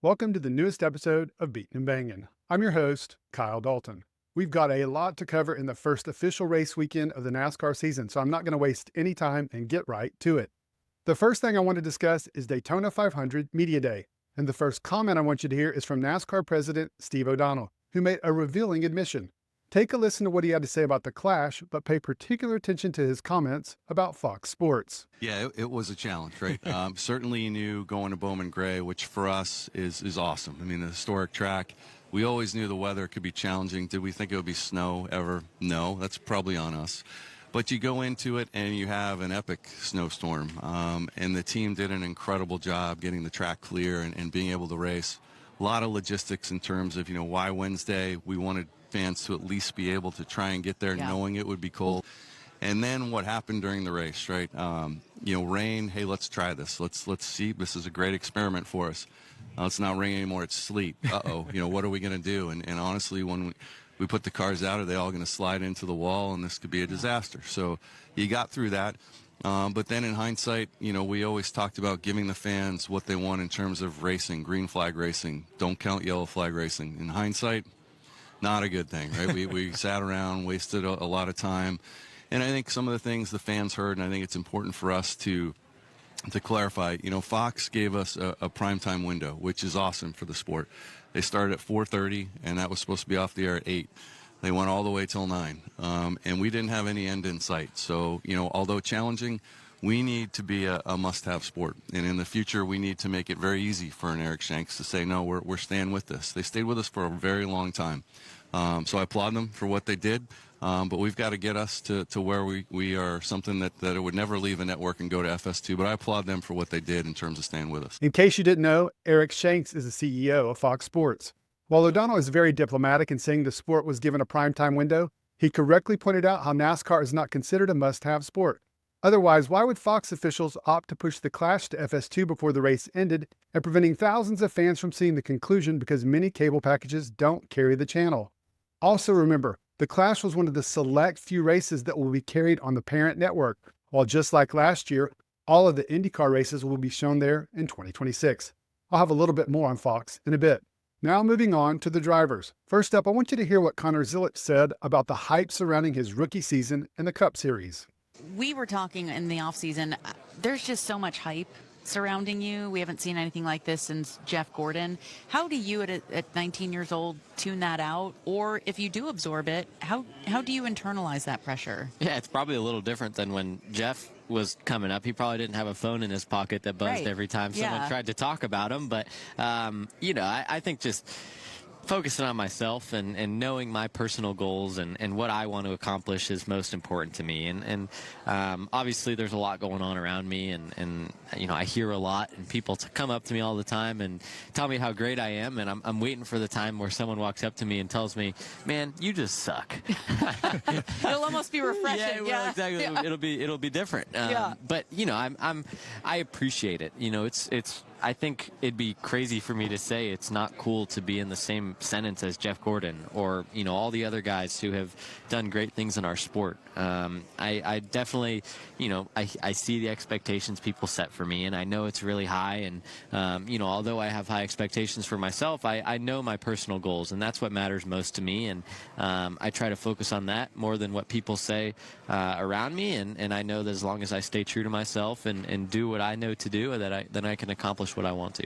Welcome to the newest episode of Beatin' and Bangin'. I'm your host, Kyle Dalton. We've got a lot to cover in the first official race weekend of the NASCAR season, so I'm not going to waste any time and get right to it. The first thing I want to discuss is Daytona 500 Media Day, and the first comment I want you to hear is from NASCAR President Steve O'Donnell, who made a revealing admission. Take a listen to what he had to say about the clash, but pay particular attention to his comments about Fox Sports. Yeah, it was a challenge, right? Certainly you knew going to Bowman Gray, which for us is awesome. I mean, the historic track. We always knew the weather could be challenging. Did we think it would be snow ever? No, that's probably on us. But you go into it and you have an epic snowstorm. And the team did an incredible job getting the track clear and being able to race. A lot of logistics in terms of, why Wednesday. We wanted fans to at least be able to try and get there knowing it would be cold. And then what happened during the race, right? Rain, hey, let's try this. Let's see. This is a great experiment for us. It's not rain anymore. It's sleet. Uh-oh. What are we going to do? And honestly, when we put the cars out, are they all going to slide into the wall? And this could be a disaster. So you got through that. But then in hindsight, we always talked about giving the fans what they want in terms of racing, green flag racing. Don't count yellow flag racing. In hindsight, not a good thing, right? We sat around, wasted a lot of time. And I think some of the things the fans heard, and I think it's important for us to clarify, Fox gave us a primetime window, which is awesome for the sport. They started at 4:30, and that was supposed to be off the air at 8. They went all the way till 9, and we didn't have any end in sight. So, although challenging, we need to be a must-have sport. And in the future, we need to make it very easy for an Eric Shanks to say, no, we're staying with this. They stayed with us for a very long time. So I applaud them for what they did. But we've got to get us to where we are something that it would never leave a network and go to FS2. But I applaud them for what they did in terms of staying with us. In case you didn't know, Eric Shanks is the CEO of Fox Sports. While O'Donnell is very diplomatic in saying the sport was given a primetime window, he correctly pointed out how NASCAR is not considered a must-have sport. Otherwise, why would Fox officials opt to push the clash to FS2 before the race ended and preventing thousands of fans from seeing the conclusion because many cable packages don't carry the channel? Also remember, the clash was one of the select few races that will be carried on the parent network, while just like last year, all of the IndyCar races will be shown there in 2026. I'll have a little bit more on Fox in a bit. Now moving on to the drivers. First up, I want you to hear what Zilisch said about the hype surrounding his rookie season in the Cup Series. We were talking in the offseason, there's just so much hype surrounding you. We haven't seen anything like this since Jeff Gordon. How do you, at 19 years old, tune that out? Or if you do absorb it, how do you internalize that pressure? Yeah, it's probably a little different than when Jeff was coming up. He probably didn't have a phone in his pocket that buzzed every time someone tried to talk about him. But, I think just focusing on myself and knowing my personal goals and what I want to accomplish is most important to me. And obviously there's a lot going on around me and I hear a lot and people come up to me all the time and tell me how great I am. And I'm waiting for the time where someone walks up to me and tells me, man, you just suck. It'll almost be refreshing. Yeah, exactly. Yeah. It'll be different. But I appreciate it. It's I think it'd be crazy for me to say it's not cool to be in the same sentence as Jeff Gordon or, all the other guys who have done great things in our sport. I definitely, I see the expectations people set for me, and I know it's really high. And, although I have high expectations for myself, I know my personal goals, and that's what matters most to me. And I try to focus on that more than what people say around me. And I know that as long as I stay true to myself and do what I know to do, then I can accomplish what I want to.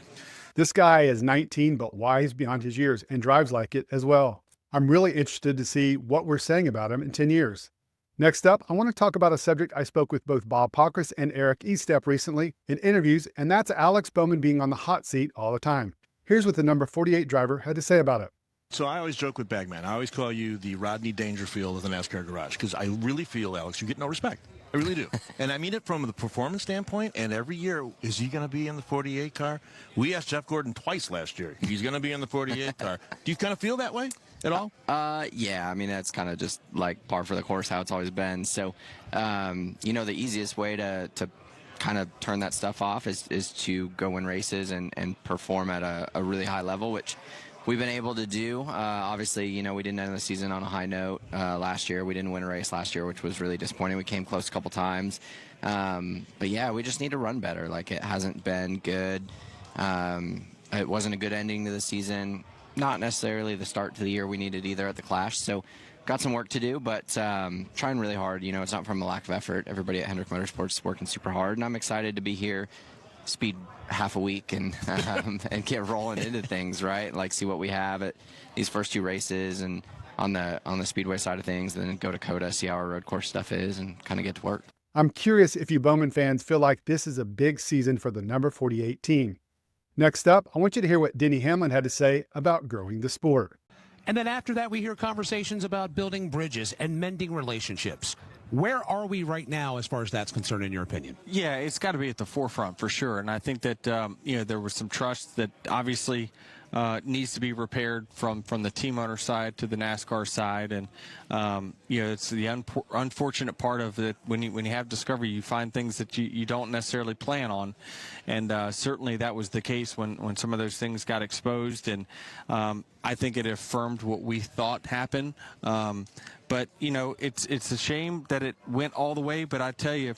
This guy is 19, but wise beyond his years and drives like it as well. I'm really interested to see what we're saying about him in 10 years. Next up, I want to talk about a subject I spoke with both Bob Pockrass and Eric Estep recently in interviews, and that's Alex Bowman being on the hot seat all the time. Here's what the number 48 driver had to say about it. So I always joke with Bagman. I always call you the Rodney Dangerfield of the NASCAR garage because I really feel, Alex, you get no respect. I really do. And I mean it from the performance standpoint, and every year, is he going to be in the 48 car? We asked Jeff Gordon twice last year. He's going to be in the 48 car. Do you kind of feel that way at all? Yeah, I mean, that's kind of just like par for the course, how it's always been. So, the easiest way to kind of turn that stuff off is to go win races and perform at a really high level, which we've been able to do. Obviously, we didn't end the season on a high note last year. We didn't win a race last year, which was really disappointing. We came close a couple times. But yeah, we just need to run better. Like, it hasn't been good. It wasn't a good ending to the season. Not necessarily the start to the year we needed either at the Clash. So got some work to do, but trying really hard. It's not from a lack of effort. Everybody at Hendrick Motorsports is working super hard, and I'm excited to be here, speed half a week, and and get rolling into things, right? Like see what we have at these first 2 races, and on the speedway side of things, and then go to COTA, see how our road course stuff is, and kind of get to work. I'm curious if you Bowman fans feel like this is a big season for the number 48 team. Next up, I want you to hear what Denny Hamlin had to say about growing the sport. And then after that, we hear conversations about building bridges and mending relationships. Where are we right now as far as that's concerned, in your opinion? Yeah, it's got to be at the forefront for sure. And I think that, there was some trust that obviously needs to be repaired from the team owner side to the NASCAR side. And, it's the unfortunate part of it. When you have Discovery, you find things that you don't necessarily plan on. And certainly that was the case when some of those things got exposed. And I think it affirmed what we thought happened. But, it's a shame that it went all the way. But I tell you,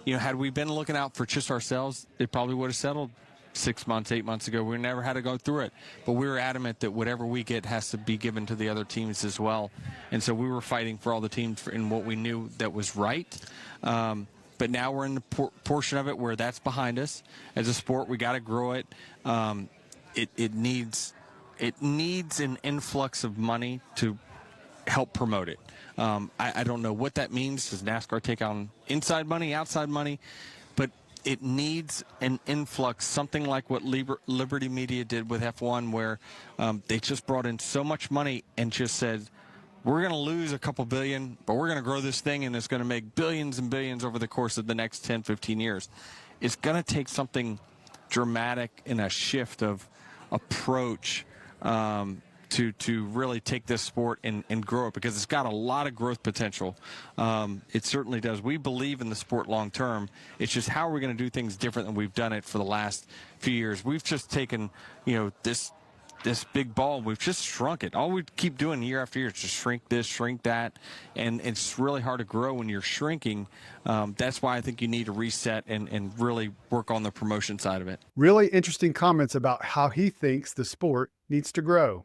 had we been looking out for just ourselves, it probably would have settled 6 months, 8 months ago. We never had to go through it. But we were adamant that whatever we get has to be given to the other teams as well. And so we were fighting for all the teams in what we knew that was right. But now we're in the portion of it where that's behind us. As a sport, we got to grow it. It needs an influx of money to help promote it. I don't know what that means. Does NASCAR take on inside money, outside money? But it needs an influx, something like what Liberty Media did with F1, where they just brought in so much money and just said, we're going to lose a couple billion, but we're going to grow this thing, and it's going to make billions and billions over the course of the next 10, 15 years. It's going to take something dramatic and a shift of approach to really take this sport and grow it, because it's got a lot of growth potential. It certainly does. We believe in the sport long term. It's just how are we going to do things different than we've done it for the last few years. We've just taken, this big ball, we've just shrunk it. All we keep doing year after year is just shrink this, shrink that, and it's really hard to grow when you're shrinking. That's why I think you need to reset and really work on the promotion side of it. Really interesting comments about how he thinks the sport needs to grow.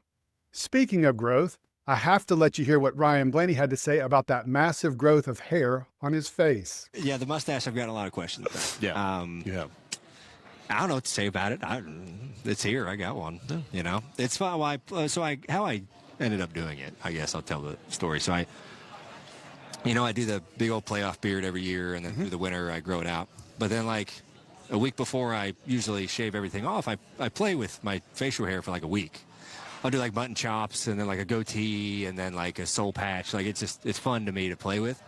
Speaking of growth, I have to let you hear what Ryan Blaney had to say about that massive growth of hair on his face. Yeah, the mustache, I've got a lot of questions about. Yeah, you have. I don't know what to say about it. It's here. I got one. It's fine. How I ended up doing it, I guess I'll tell the story. So I do the big old playoff beard every year, and then through the winter I grow it out. But then, like a week before I usually shave everything off, I play with my facial hair for like a week. I'll do like mutton chops, and then like a goatee, and then like a soul patch. Like it's fun to me to play with.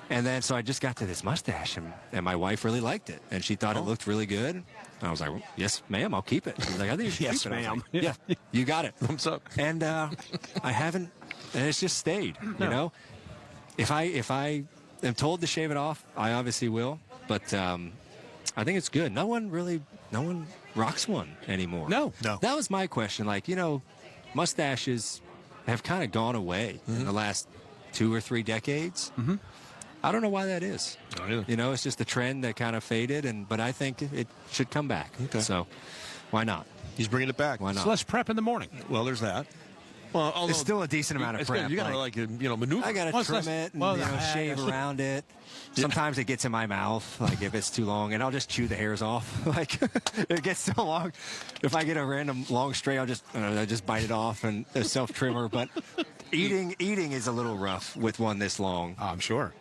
And then so I just got to this mustache, and my wife really liked it, and she thought it looked really good. And I was like, well, yes, ma'am, I'll keep it. She's like, I think you should Yes, keep it. ma'am. Like, yeah, you got it. Thumbs up. And I haven't, and it's just stayed. If I am told to shave it off, I obviously will. But I think it's good. No one rocks one anymore. No. That was my question. Like, mustaches have kind of gone away in the last 2 or 3 decades. Mm-hmm. I don't know why that is. Not either. It's just a trend that kind of faded, but I think it should come back. Okay. So why not? He's bringing it back. Why not? So let's prep in the morning. Well, there's that. Well, although It's still a decent amount of it's prep. good. You got to maneuver. I got to trim it and shave around it. Sometimes it gets in my mouth, like if it's too long, and I'll just chew the hairs off. Like it gets so long. If I get a random long stray, I'll just bite it off and a self trimmer. But eating is a little rough with one this long. I'm sure.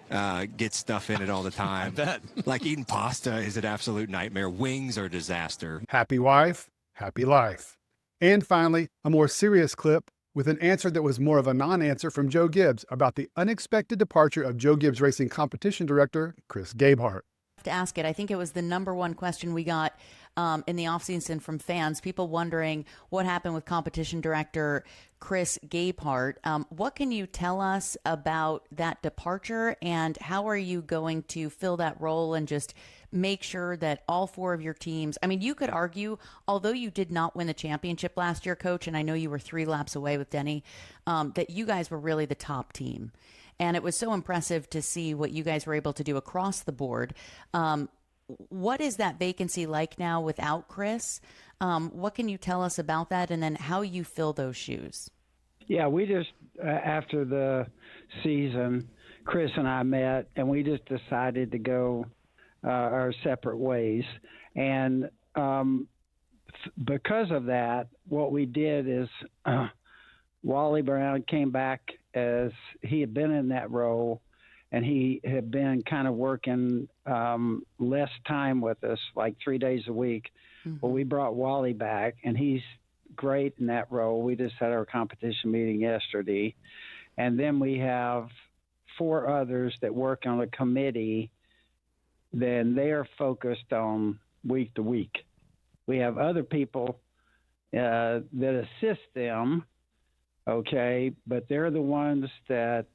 Get stuff in it all the time. I bet. Like eating pasta is an absolute nightmare. Wings are a disaster. Happy wife, happy life. And finally, a more serious clip with an answer that was more of a non-answer from Joe Gibbs about the unexpected departure of Joe Gibbs Racing competition director, Chris Gabehart. To ask it, I think it was the number one question we got in the offseason from fans, people wondering what happened with competition director Chris Gabehart. What can you tell us about that departure, and how are you going to fill that role and just make sure that all 4 of your teams, I mean, you could argue, although you did not win the championship last year, Coach, and I know you were 3 laps away with Denny, that you guys were really the top team. And it was so impressive to see what you guys were able to do across the board. What is that vacancy like now without Chris? What can you tell us about that, and then how you fill those shoes? Yeah, we just, after the season, Chris and I met, and we just decided to go our separate ways. And because of that, what we did is Wally Brown came back as he had been in that role, and he had been kind of working less time with us, like 3 days a week. Mm-hmm. Well, we brought Wally back, and he's great in that role. We just had our competition meeting yesterday. And then we have 4 others that work on a committee. Then they are focused on week to week. We have other people that assist them, okay, but they're the ones that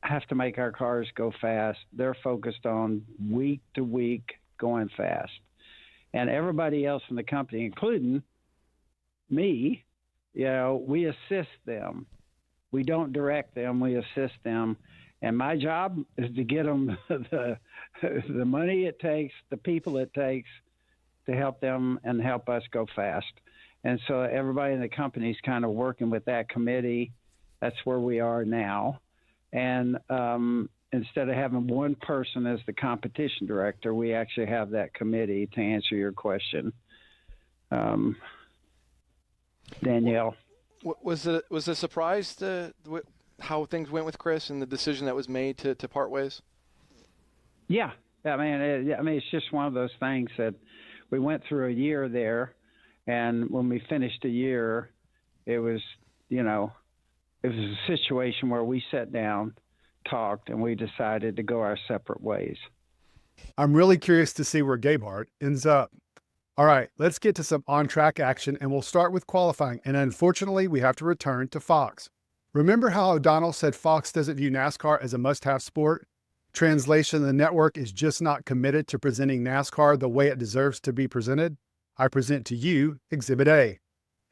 have to make our cars go fast. They're focused on week to week going fast. And everybody else in the company, including me, we assist them. We don't direct them, we assist them. And my job is to get them the money it takes, the people it takes to help them and help us go fast. And so everybody in the company is kind of working with that committee. That's where we are now. And instead of having one person as the competition director, we actually have that committee to answer your question. Danielle. Was it a surprise how things went with Chris and the decision that was made to part ways? Yeah. I mean, it's just one of those things that we went through a year there, and when we finished a year, it was a situation where we sat down, talked, and we decided to go our separate ways. I'm really curious to see where Gabehart ends up. All right, let's get to some on-track action, and we'll start with qualifying. And unfortunately, we have to return to Fox. Remember how O'Donnell said Fox doesn't view NASCAR as a must-have sport? Translation, the network is just not committed to presenting NASCAR the way it deserves to be presented? I present to you Exhibit A.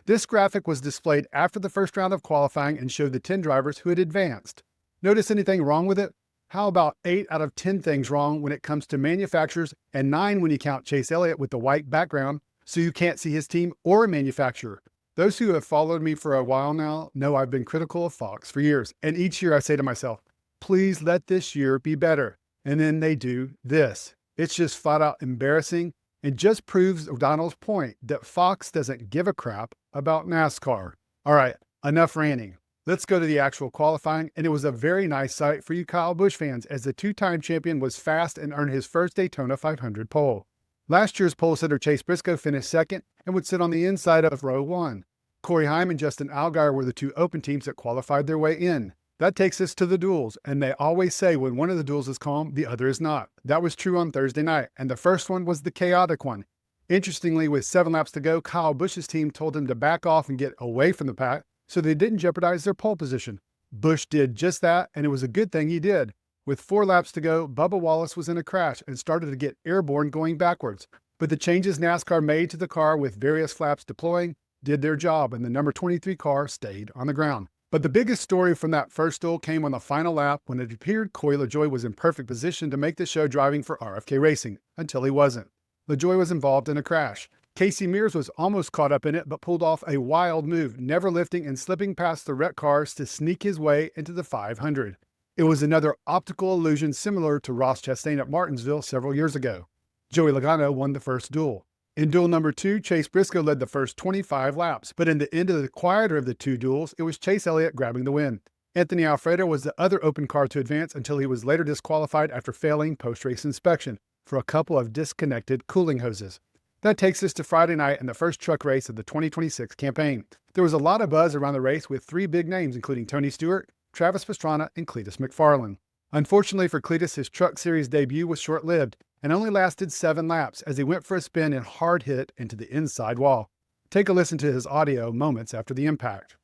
This graphic was displayed after the first round of qualifying and showed the 10 drivers who had advanced. Notice anything wrong with it? How about 8 out of 10 things wrong when it comes to manufacturers, and 9 when you count Chase Elliott with the white background so you can't see his team or a manufacturer? Those who have followed me for a while now know I've been critical of Fox for years, and each year I say to myself, please let this year be better. And then they do this. It's just flat out embarrassing and just proves O'Donnell's point that Fox doesn't give a crap about NASCAR. All right, enough ranting. Let's go to the actual qualifying, and it was a very nice sight for you Kyle Busch fans as the 2-time champion was fast and earned his first Daytona 500 pole. Last year's pole sitter Chase Briscoe finished second and would sit on the inside of row 1. Corey Heim and Justin Allgaier were the 2 open teams that qualified their way in. That takes us to the duels, and they always say when one of the duels is calm, the other is not. That was true on Thursday night, and the first one was the chaotic one. Interestingly, with 7 laps to go, Kyle Busch's team told him to back off and get away from the pack so they didn't jeopardize their pole position. Busch did just that, and it was a good thing he did. With 4 laps to go, Bubba Wallace was in a crash and started to get airborne going backwards. But the changes NASCAR made to the car with various flaps deploying did their job, and the number 23 car stayed on the ground. But the biggest story from that first duel came on the final lap when it appeared Corey LaJoie was in perfect position to make the show driving for RFK Racing, until he wasn't. LaJoie was involved in a crash. Casey Mears was almost caught up in it, but pulled off a wild move, never lifting and slipping past the wrecked cars to sneak his way into the 500. It was another optical illusion similar to Ross Chastain at Martinsville several years ago. Joey Logano won the first duel. In duel number 2, Chase Briscoe led the first 25 laps, but in the end of the quieter of the 2 duels, it was Chase Elliott grabbing the win. Anthony Alfredo was the other open car to advance until he was later disqualified after failing post-race inspection for a couple of disconnected cooling hoses. That takes us to Friday night and the first truck race of the 2026 campaign. There was a lot of buzz around the race with 3 big names, including Tony Stewart, Travis Pastrana, and Cletus McFarland. Unfortunately for Cletus, his Truck Series debut was short-lived and only lasted 7 laps as he went for a spin and hard hit into the inside wall. Take a listen to his audio moments after the impact.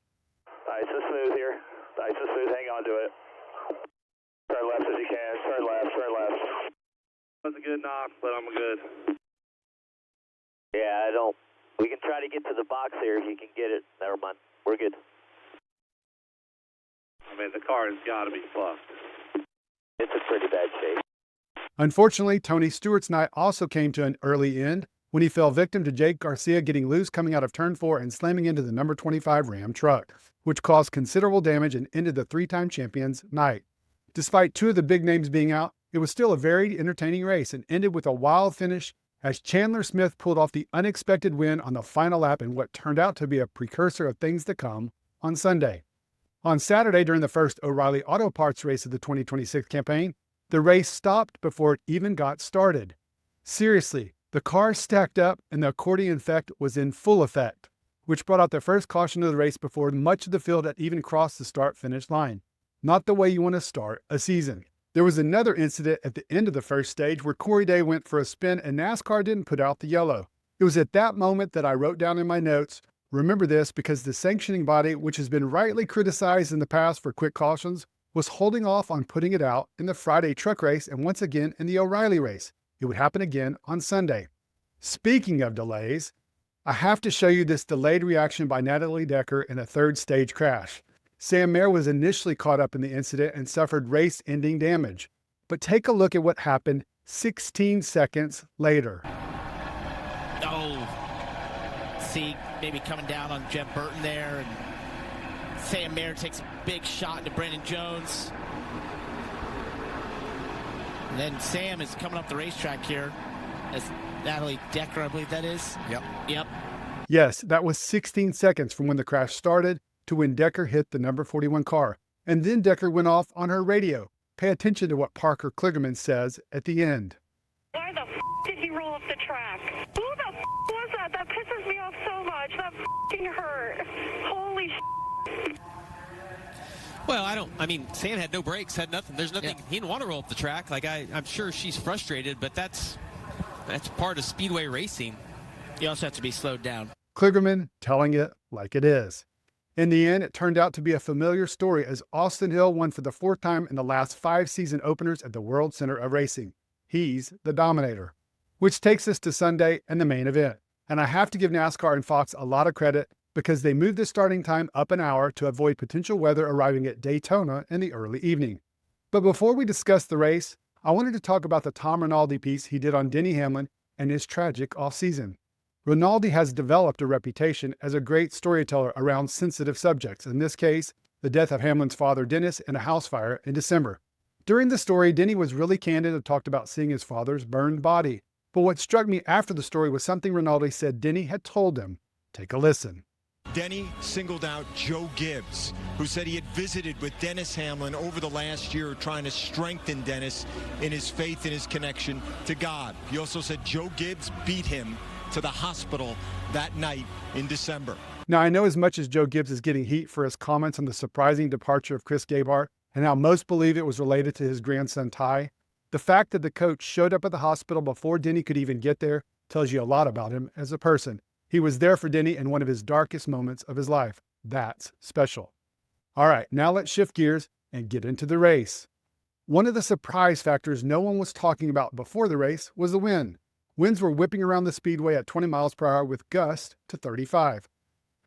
Nice and smooth here. Nice and smooth. Hang on to it. Turn left as you can. Turn left. Turn left. That's a good knock, but I'm good. Yeah, we can try to get to the box here if you can get it. Never mind. We're good. I mean, the car has got to be fucked. It's in pretty bad shape. Unfortunately, Tony Stewart's night also came to an early end when he fell victim to Jake Garcia getting loose coming out of turn 4 and slamming into the number 25 Ram truck, which caused considerable damage and ended the three-time champion's night. Despite two of the big names being out, it was still a very entertaining race and ended with a wild finish as Chandler Smith pulled off the unexpected win on the final lap in what turned out to be a precursor of things to come on Sunday. On Saturday, during the first O'Reilly Auto Parts race of the 2026 campaign, the race stopped before it even got started. Seriously, the cars stacked up and the accordion effect was in full effect, which brought out the first caution of the race before much of the field had even crossed the start-finish line. Not the way you want to start a season. There was another incident at the end of the first stage where Corey Day went for a spin and NASCAR didn't put out the yellow. It was at that moment that I wrote down in my notes, remember this because the sanctioning body, which has been rightly criticized in the past for quick cautions, was holding off on putting it out in the Friday truck race and once again in the O'Reilly race. It would happen again on Sunday. Speaking of delays, I have to show you this delayed reaction by Natalie Decker in a third stage crash. Sam Mayer was initially caught up in the incident and suffered race-ending damage. But take a look at what happened 16 seconds later. Oh, see, maybe coming down on Jeff Burton there, and Sam Mayer takes a big shot into Brandon Jones. And then Sam is coming up the racetrack here as Natalie Decker, I believe that is. Yep. Yes, that was 16 seconds from when the crash started to when Decker hit the number 41 car. And then Decker went off on her radio. Pay attention to what Parker Kligerman says at the end. Why the did he roll off the track? Who the was that? That pisses me off so much. That hurt. Holy Well, Sam had no brakes, had nothing. There's nothing. Yeah. He didn't want to roll up the track. I'm sure she's frustrated, but that's part of speedway racing. You also have to be slowed down. Kligerman telling it like it is. In the end, it turned out to be a familiar story as Austin Hill won for the fourth time in the last 5 season openers at the World Center of Racing. He's the Dominator. Which takes us to Sunday and the main event. And I have to give NASCAR and Fox a lot of credit because they moved the starting time up an hour to avoid potential weather arriving at Daytona in the early evening. But before we discuss the race, I wanted to talk about the Tom Rinaldi piece he did on Denny Hamlin and his tragic offseason. Rinaldi has developed a reputation as a great storyteller around sensitive subjects, in this case, the death of Hamlin's father Dennis in a house fire in December. During the story, Denny was really candid and talked about seeing his father's burned body. But what struck me after the story was something Rinaldi said Denny had told him. Take a listen. Denny singled out Joe Gibbs, who said he had visited with Dennis Hamlin over the last year trying to strengthen Dennis in his faith and his connection to God. He also said Joe Gibbs beat him to the hospital that night in December. Now, I know as much as Joe Gibbs is getting heat for his comments on the surprising departure of Chris Gabehart and how most believe it was related to his grandson Ty, the fact that the coach showed up at the hospital before Denny could even get there tells you a lot about him as a person. He was there for Denny in one of his darkest moments of his life. That's special. All right, now let's shift gears and get into the race. One of the surprise factors no one was talking about before the race was the wind. Winds were whipping around the speedway at 20 miles per hour with gusts to 35.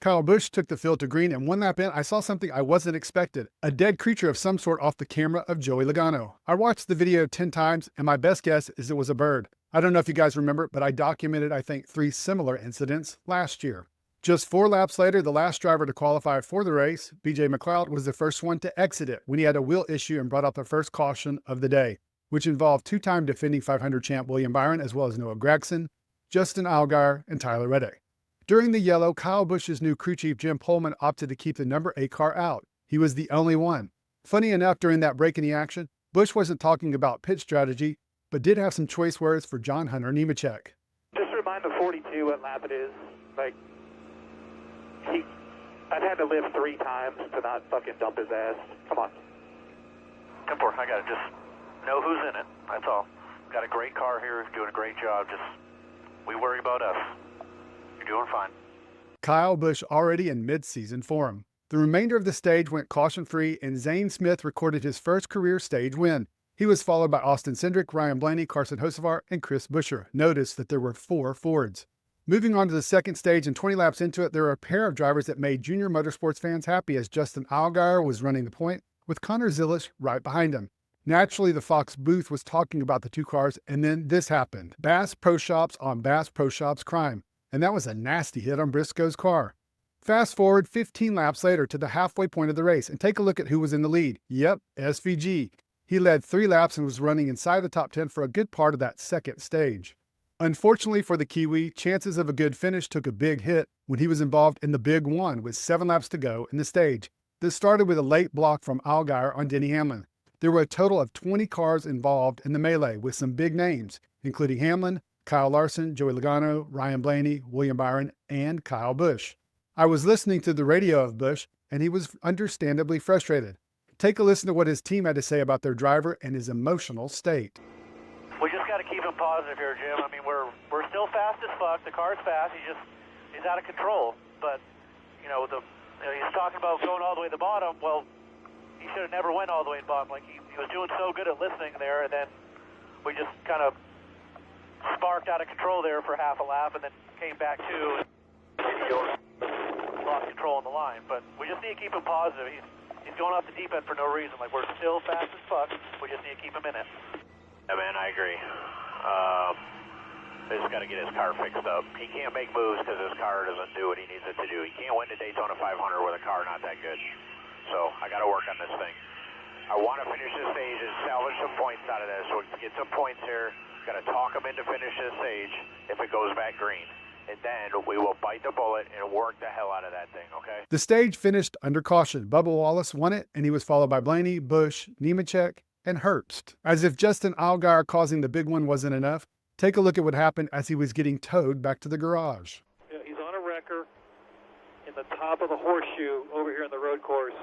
Kyle Busch took the field to green, and one lap in, I saw something I wasn't expected. A dead creature of some sort off the camera of Joey Logano. I watched the video 10 times, and my best guess is it was a bird. I don't know if you guys remember, but I documented, I think, 3 similar incidents last year. Just 4 laps later, the last driver to qualify for the race, BJ McLeod, was the first one to exit it when he had a wheel issue and brought out the first caution of the day, which involved 2-time defending 500 champ William Byron, as well as Noah Gragson, Justin Allgaier, and Tyler Reddick. During the yellow, Kyle Busch's new crew chief Jim Pullman opted to keep the number 8 car out. He was the only one. Funny enough, during that break in the action, Busch wasn't talking about pit strategy, but did have some choice words for John Hunter Nemechek. Just remind the 42 what lap it is. I've had to lift 3 times to not fucking dump his ass. Come on. 10-4, I got it. Just know who's in it. That's all. Got a great car here, doing a great job. Just, we worry about us. You're doing fine. Kyle Busch already in mid-season form. The remainder of the stage went caution-free, and Zane Smith recorded his first career stage win. He was followed by Austin Cindric, Ryan Blaney, Carson Hocevar, and Chris Buescher. Notice that there were 4 Fords. Moving on to the second stage and 20 laps into it, there were a pair of drivers that made junior motorsports fans happy as Justin Allgaier was running the point, with Connor Zilisch right behind him. Naturally, the Fox booth was talking about the two cars, and then this happened. Bass Pro Shops on Bass Pro Shops crime, and that was a nasty hit on Briscoe's car. Fast forward 15 laps later to the halfway point of the race, and take a look at who was in the lead. Yep, SVG. He led 3 laps and was running inside the top 10 for a good part of that second stage. Unfortunately for the Kiwi, chances of a good finish took a big hit when he was involved in the big one with 7 laps to go in the stage. This started with a late block from Allgaier on Denny Hamlin. There were a total of 20 cars involved in the melee with some big names, including Hamlin, Kyle Larson, Joey Logano, Ryan Blaney, William Byron, and Kyle Busch. I was listening to the radio of Busch, and he was understandably frustrated. Take a listen to what his team had to say about their driver and his emotional state. We just got to keep him positive here, Jim. I mean, we're still fast as fuck. The car's fast. He's out of control. But he's talking about going all the way to the bottom. Well, he should have never went all the way to the bottom. Like he was doing so good at listening there, and then we just kind of sparked out of control there for half a lap, and then came back to and lost control on the line. But we just need to keep him positive. He's going off the deep end for no reason. Like we're still fast as fuck. We just need to keep him in it. Yeah, man, I agree. They just got to get his car fixed up. He can't make moves because his car doesn't do what he needs it to do. He can't win the Daytona 500 with a car not that good. So I got to work on this thing. I want to finish this stage and salvage some points out of this. So we can get some points here. Got to talk him into finish this stage if it goes back green. And then we will bite the bullet and work the hell out of that thing, okay? The stage finished under caution. Bubba Wallace won it, and he was followed by Blaney, Busch, Nemechek, and Herbst. As if Justin Allgaier causing the big one wasn't enough, take a look at what happened as he was getting towed back to the garage. Yeah, he's on a wrecker in the top of the horseshoe over here on the road course,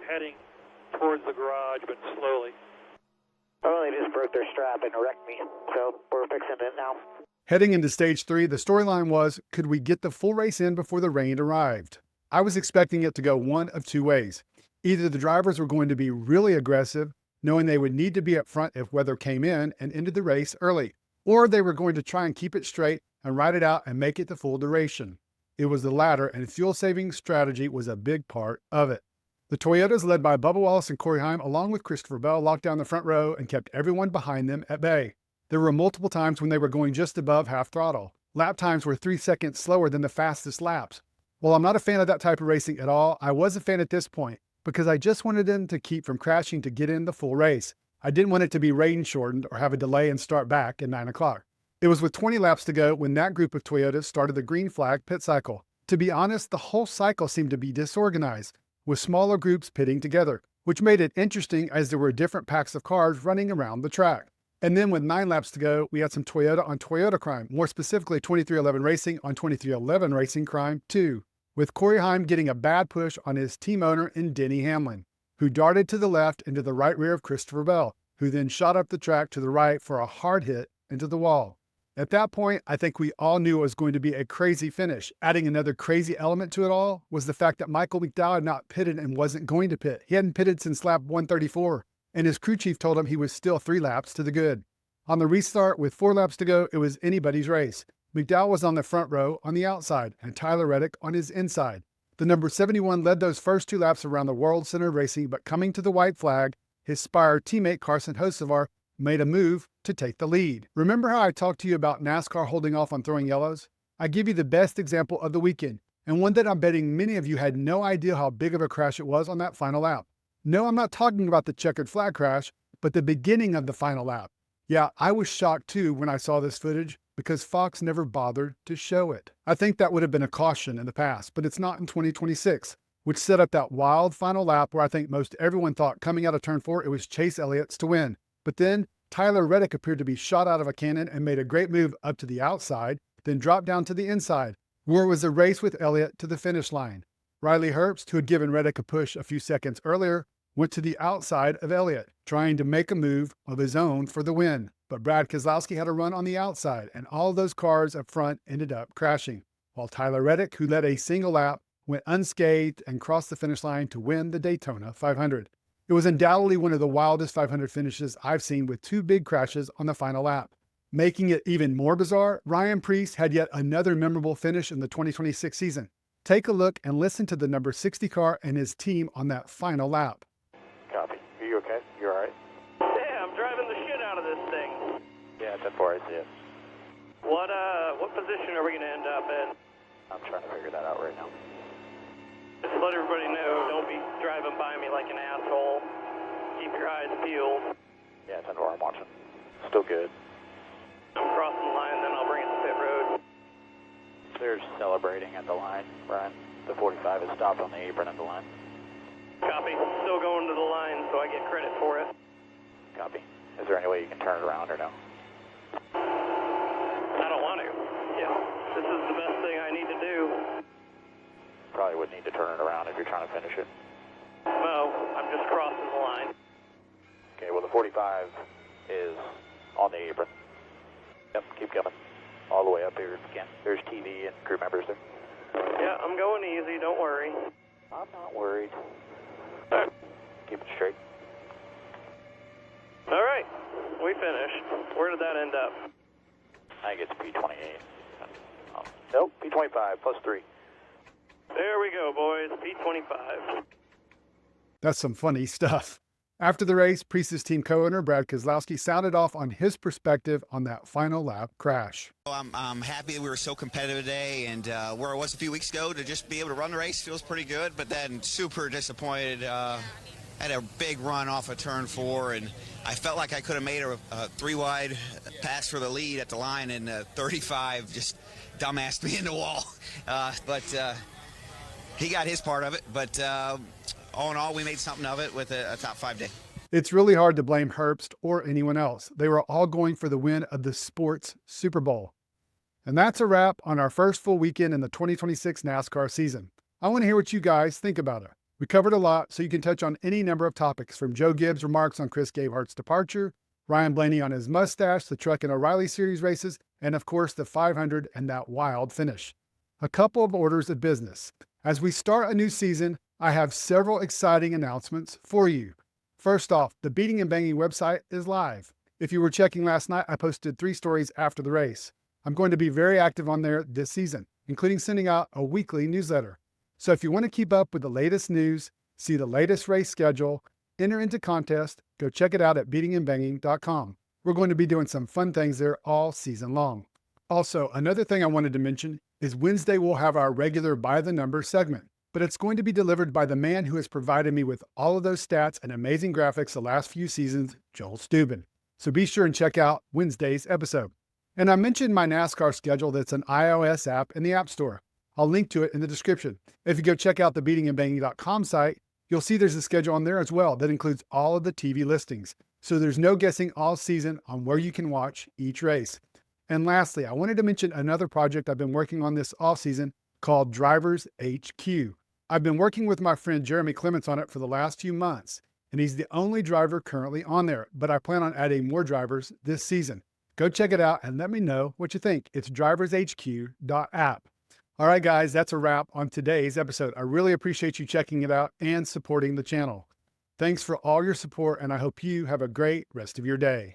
heading towards the garage, but slowly. Well, they just broke their strap and wrecked me, so we're fixing it now. Heading into stage 3, the storyline was, could we get the full race in before the rain arrived? I was expecting it to go one of two ways. Either the drivers were going to be really aggressive, knowing they would need to be up front if weather came in and ended the race early, or they were going to try and keep it straight and ride it out and make it the full duration. It was the latter, and fuel-saving strategy was a big part of it. The Toyotas, led by Bubba Wallace and Corey Heim, along with Christopher Bell, locked down the front row and kept everyone behind them at bay. There were multiple times when they were going just above half throttle. Lap times were 3 seconds slower than the fastest laps. While I'm not a fan of that type of racing at all, I was a fan at this point because I just wanted them to keep from crashing to get in the full race. I didn't want it to be rain shortened or have a delay and start back at 9 o'clock. It was with 20 laps to go when that group of Toyotas started the green flag pit cycle. To be honest, the whole cycle seemed to be disorganized, with smaller groups pitting together, which made it interesting as there were different packs of cars running around the track. And then with 9 laps to go, we had some Toyota on Toyota crime, more specifically 2311 Racing on 2311 Racing crime too, with Corey Heim getting a bad push on his team owner in Denny Hamlin, who darted to the left into the right rear of Christopher Bell, who then shot up the track to the right for a hard hit into the wall. At that point, I think we all knew it was going to be a crazy finish. Adding another crazy element to it all was the fact that Michael McDowell had not pitted and wasn't going to pit. He hadn't pitted since lap 134. And his crew chief told him he was still 3 laps to the good. On the restart, with 4 laps to go, it was anybody's race. McDowell was on the front row on the outside, and Tyler Reddick on his inside. The number 71 led those first 2 laps around the World Center Racing, but coming to the white flag, his Spire teammate Carson Hocevar made a move to take the lead. Remember how I talked to you about NASCAR holding off on throwing yellows? I give you the best example of the weekend, and one that I'm betting many of you had no idea how big of a crash it was on that final lap. No, I'm not talking about the checkered flag crash, but the beginning of the final lap. Yeah, I was shocked too when I saw this footage because Fox never bothered to show it. I think that would have been a caution in the past, but it's not in 2026, which set up that wild final lap where I think most everyone thought coming out of turn 4 it was Chase Elliott's to win. But then Tyler Reddick appeared to be shot out of a cannon and made a great move up to the outside, then dropped down to the inside, where it was a race with Elliott to the finish line. Riley Herbst, who had given Reddick a push a few seconds earlier, went to the outside of Elliott, trying to make a move of his own for the win. But Brad Keselowski had a run on the outside, and all those cars up front ended up crashing, while Tyler Reddick, who led a single lap, went unscathed and crossed the finish line to win the Daytona 500. It was undoubtedly one of the wildest 500 finishes I've seen, with 2 big crashes on the final lap. Making it even more bizarre, Ryan Preece had yet another memorable finish in the 2026 season. Take a look and listen to the number 60 car and his team on that final lap. Copy. Are you okay? You all right? Damn, Yeah, 10-4, I see it. What position are we going to end up in? I'm trying to figure that out right now. Just let everybody know, don't be driving by me like an asshole. Keep your eyes peeled. Yeah, 10-4, I'm watching. Still good. I'm crossing the line, then I'll bring it to pit road. They're celebrating at the line, Brian. The 45 is stopped on the apron at the line. Copy. Still going to the line, so I get credit for it. Copy. Is there any way you can turn it around or no? I don't want to. Yeah, this is the best thing I need to do. Probably would need to turn it around if you're trying to finish it. No, I'm just crossing the line. Okay, well, the 45 is on the apron. Yep, keep coming. All the way up here if you can. There's TV and crew members there. Yeah, I'm going easy, don't worry. I'm not worried. All right. Keep it straight. All right, we finished. Where did that end up? I think it's P28. Nope, P25 plus 3. There we go, boys. P25. That's some funny stuff. After the race, Priest's team co-owner Brad Keselowski sounded off on his perspective on that final lap crash. I'm happy that we were so competitive today, and where I was a few weeks ago, to just be able to run the race feels pretty good, but then super disappointed. Had a big run off of turn 4, and I felt like I could have made a 3-wide pass for the lead at the line, and 35 just dumbassed me in the wall. But he got his part of it, but all in all, we made something of it with a top 5 day. It's really hard to blame Herbst or anyone else. They were all going for the win of the sports Super Bowl. And that's a wrap on our first full weekend in the 2026 NASCAR season. I want to hear what you guys think about it. We covered a lot, so you can touch on any number of topics, from Joe Gibbs' remarks on Chris Gabehart's departure, Ryan Blaney on his mustache, the truck and O'Reilly Series races, and of course the 500 and that wild finish. A couple of orders of business. As we start a new season, I have several exciting announcements for you. First off, the Beating and Banging website is live. If you were checking last night, I posted 3 stories after the race. I'm going to be very active on there this season, including sending out a weekly newsletter. So if you want to keep up with the latest news, see the latest race schedule, enter into contest, go check it out at beatingandbanging.com. We're going to be doing some fun things there all season long. Also, another thing I wanted to mention is Wednesday we'll have our regular By the Number segment, but it's going to be delivered by the man who has provided me with all of those stats and amazing graphics the last few seasons, Joel Steuben. So be sure and check out Wednesday's episode. And I mentioned my NASCAR schedule that's an iOS app in the App Store. I'll link to it in the description. If you go check out the beatingandbanging.com site, you'll see there's a schedule on there as well that includes all of the TV listings. So there's no guessing all season on where you can watch each race. And lastly, I wanted to mention another project I've been working on this off-season called Drivers HQ. I've been working with my friend Jeremy Clements on it for the last few months, and he's the only driver currently on there, but I plan on adding more drivers this season. Go check it out and let me know what you think. It's drivershq.app. All right, guys, that's a wrap on today's episode. I really appreciate you checking it out and supporting the channel. Thanks for all your support, and I hope you have a great rest of your day.